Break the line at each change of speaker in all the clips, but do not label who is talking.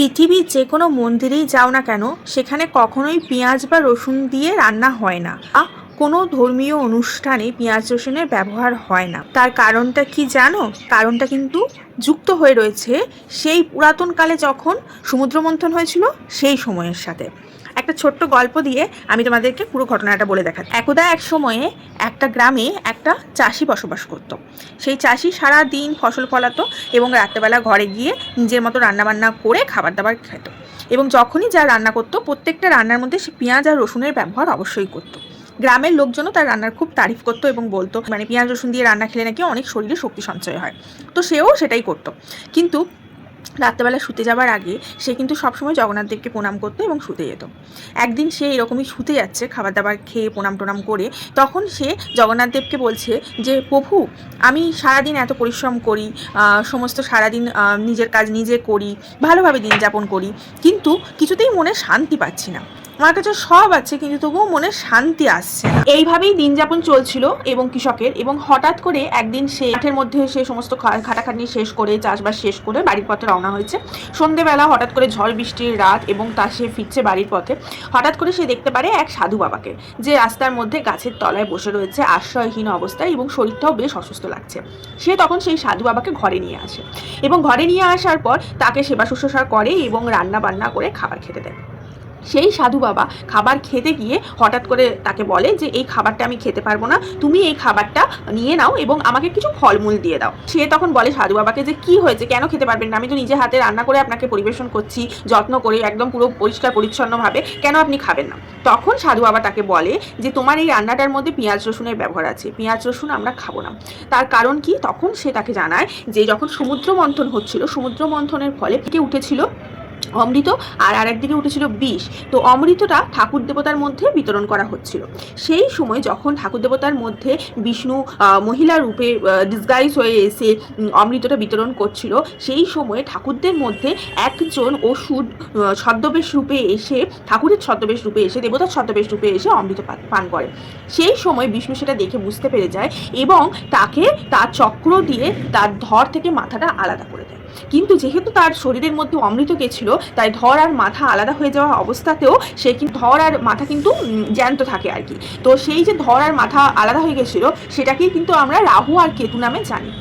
পৃথিবীর যে কোনো মন্দিরেই যাও না কেন, সেখানে কখনোই পেঁয়াজ বা রসুন দিয়ে রান্না হয় না। কোনো ধর্মীয় অনুষ্ঠানে পেঁয়াজ রসুনের ব্যবহার হয় না। তার কারণটা কি জানো? কারণটা কিন্তু যুক্ত হয়ে রয়েছে সেই পুরাতন কালে যখন সমুদ্র মন্থন হয়েছিল সেই সময়ের সাথে। একটা ছোট্ট গল্প দিয়ে আমি তোমাদেরকে পুরো ঘটনাটা বলে দেখাচ্ছি। একদা এক সময়ে একটা গ্রামে একটা চাষি বসবাস করত। সেই চাষি সারা দিন ফসল ফলাতো এবং রাত্রেবেলা ঘরে গিয়ে নিজের মতো রান্নাবান্না করে খাবার দাবার খেত। এবং যখনই যা রান্না করতো প্রত্যেকটা রান্নার মধ্যে সে পেঁয়াজ আর রসুনের ব্যবহার অবশ্যই করতো। গ্রামের লোকজনও তার রান্নার খুব তারিফ করতো এবং বলতো মানে পেঁয়াজ রসুন দিয়ে রান্না খেলে নাকি অনেক শরীরে শক্তি সঞ্চয় হয়। তো সেও সেটাই করতো। কিন্তু রাত্রেবেলা শুতে যাবার আগে সে কিন্তু সবসময় জগন্নাথ দেবকে প্রণাম করতো এবং শুতে যেত। একদিন সে এরকমই শুতে যাচ্ছে খাবার দাবার খেয়ে প্রণাম টোনাম করে, তখন সে জগন্নাথ দেবকে বলছে যে প্রভু, আমি সারাদিন এত পরিশ্রম করি, সমস্ত সারাদিন নিজের কাজ নিজে করি, ভালোভাবে দিন যাপন করি, কিন্তু কিছুতেই মনে শান্তি পাচ্ছি না। আমার কাছে সব আছে কিন্তু তবুও মনে শান্তি আসছে না। এইভাবেই দিন যাপন চলছিল এবং কৃষকের। এবং হঠাৎ করে একদিন সে মাঠের মধ্যে সে সমস্ত খাটাখাটনি শেষ করে চাষবাস শেষ করে বাড়ির পথে রওনা হয়েছে। সন্ধেবেলা হঠাৎ করে ঝড় বৃষ্টির রাত এবং সে ফিরছে বাড়ির পথে। হঠাৎ করে সে দেখতে পারে এক সাধু বাবাকে, যে রাস্তার মধ্যে গাছের তলায় বসে রয়েছে আশ্রয়হীন অবস্থায় এবং শরীরটাও বেশ অসুস্থ লাগছে। সে তখন সেই সাধু বাবাকে ঘরে নিয়ে আসে এবং ঘরে নিয়ে আসার পর তাকে সেবা শুশ্রূষা করে এবং রান্না বান্না করে খাবার খেতে দেয়। সেই সাধু বাবা খাবার খেতে গিয়ে হঠাৎ করে তাকে বলে যে এই খাবারটা আমি খেতে পারবো না, তুমি এই খাবারটা নিয়ে নাও এবং আমাকে কিছু ফলমূল দিয়ে দাও। সে তখন বলে সাধু বাবাকে যে কি হয়েছে, কেন খেতে পারবেন না? আমি তো নিজে হাতে রান্না করে আপনাকে পরিবেশন করছি, যত্ন করে একদম পুরো পরিষ্কার পরিচ্ছন্নভাবে, কেন আপনি খাবেন না? তখন সাধু বাবা তাকে বলে যে তোমার এই রান্নাটার মধ্যে পেঁয়াজ রসুনের ব্যবহার আছে, পেঁয়াজ রসুন আমরা খাবো না। তার কারণ কি? তখন সে তাকে জানায় যে যখন সমুদ্র মন্থন হচ্ছিল, সমুদ্র মন্থনের ফলে থেকে উঠেছিল অমৃত আর আরেকদিকে উঠেছিল বিষ। তো অমৃতটা ঠাকুর দেবতার মধ্যে বিতরণ করা হচ্ছিল। সেই সময় যখন ঠাকুর দেবতার মধ্যে বিষ্ণু মহিলা রূপে ডিসগাইজ হয়ে এসে অমৃতটা বিতরণ করছিল, সেই সময় ঠাকুরদের মধ্যে একজন অসুর ছদ্মবেশ রূপে এসে, ঠাকুরের ছদ্মবেশ রূপে এসে, দেবতার ছদ্মবেশ রূপে এসে অমৃত পান করে। সেই সময় বিষ্ণু সেটা দেখে বুঝতে পেরে যায় এবং তাকে তার চক্র দিয়ে তার ধর থেকে মাথাটা আলাদা করে দেয়। কিন্তু যেহেতু তার শরীরের মধ্যে অমৃত গেছিল, তাই ধর আর মাথা আলাদা হয়ে যাওয়া অবস্থাতেও সে কিন্তু ধর আর মাথা কিন্তু জ্যান্ত থাকে আর কি। তো সেই যে ধর আর মাথা আলাদা হয়ে গেছিল, সেটাকেই কিন্তু আমরা রাহু আর কেতু নামে জানি।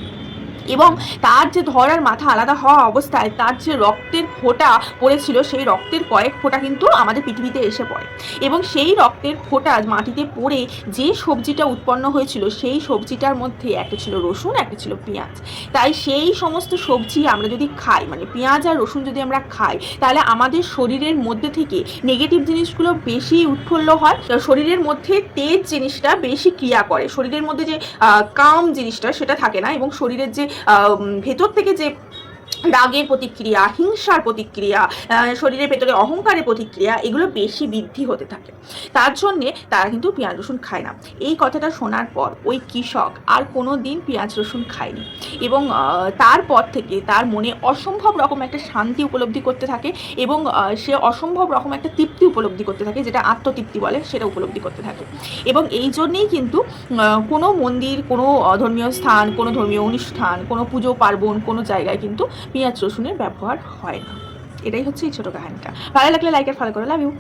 এবং তার যে ধর আর মাথা আলাদা হওয়া অবস্থায় তার যে রক্তের ফোঁটা পড়েছিল, সেই রক্তের কয়েক ফোঁটা কিন্তু আমাদের পৃথিবীতে এসে পড়ে এবং সেই রক্তের ফোঁটা মাটিতে পড়ে যে সবজিটা উৎপন্ন হয়েছিল, সেই সবজিটার মধ্যে একটা ছিল রসুন, একটা ছিল পেঁয়াজ। তাই সেই সমস্ত সবজি আমরা যদি খাই, মানে পেঁয়াজ আর রসুন যদি আমরা খাই, তাহলে আমাদের শরীরের মধ্যে থেকে নেগেটিভ জিনিসগুলো বেশি উৎফুল্ল হয়, শরীরের মধ্যে তেজ জিনিসটা বেশি ক্রিয়া করে, শরীরের মধ্যে যে কাম জিনিসটা সেটা থাকে না এবং শরীরের যে ভেতর থেকে যে রাগের প্রতিক্রিয়া, হিংসার প্রতিক্রিয়া, শরীরের ভেতরে অহংকারের প্রতিক্রিয়া, এগুলো বেশি বৃদ্ধি হতে থাকে। তার জন্যে তারা কিন্তু পেঁয়াজ রসুন খায় না। এই কথাটা শোনার পর ওই কৃষক আর কোনো দিন পেঁয়াজ রসুন খায়নি এবং তারপর থেকে তার মনে অসম্ভব রকম একটা শান্তি উপলব্ধি করতে থাকে এবং সে অসম্ভব রকম একটা তৃপ্তি উপলব্ধি করতে থাকে, যেটা আত্মতৃপ্তি বলে, সেটা উপলব্ধি করতে থাকে। এবং এই জন্যেই কিন্তু কোনো মন্দির, কোনো ধর্মীয় স্থান, কোনো ধর্মীয় অনুষ্ঠান, কোনো পুজো পার্বণ, কোনো জায়গায় কিন্তু পেঁয়াজ রসুনের ব্যবহার হয় না। এটাই হচ্ছে এই ছোটো কাহিনীটা। ভালো লাগলে লাইক আর ফলো করো। Love you.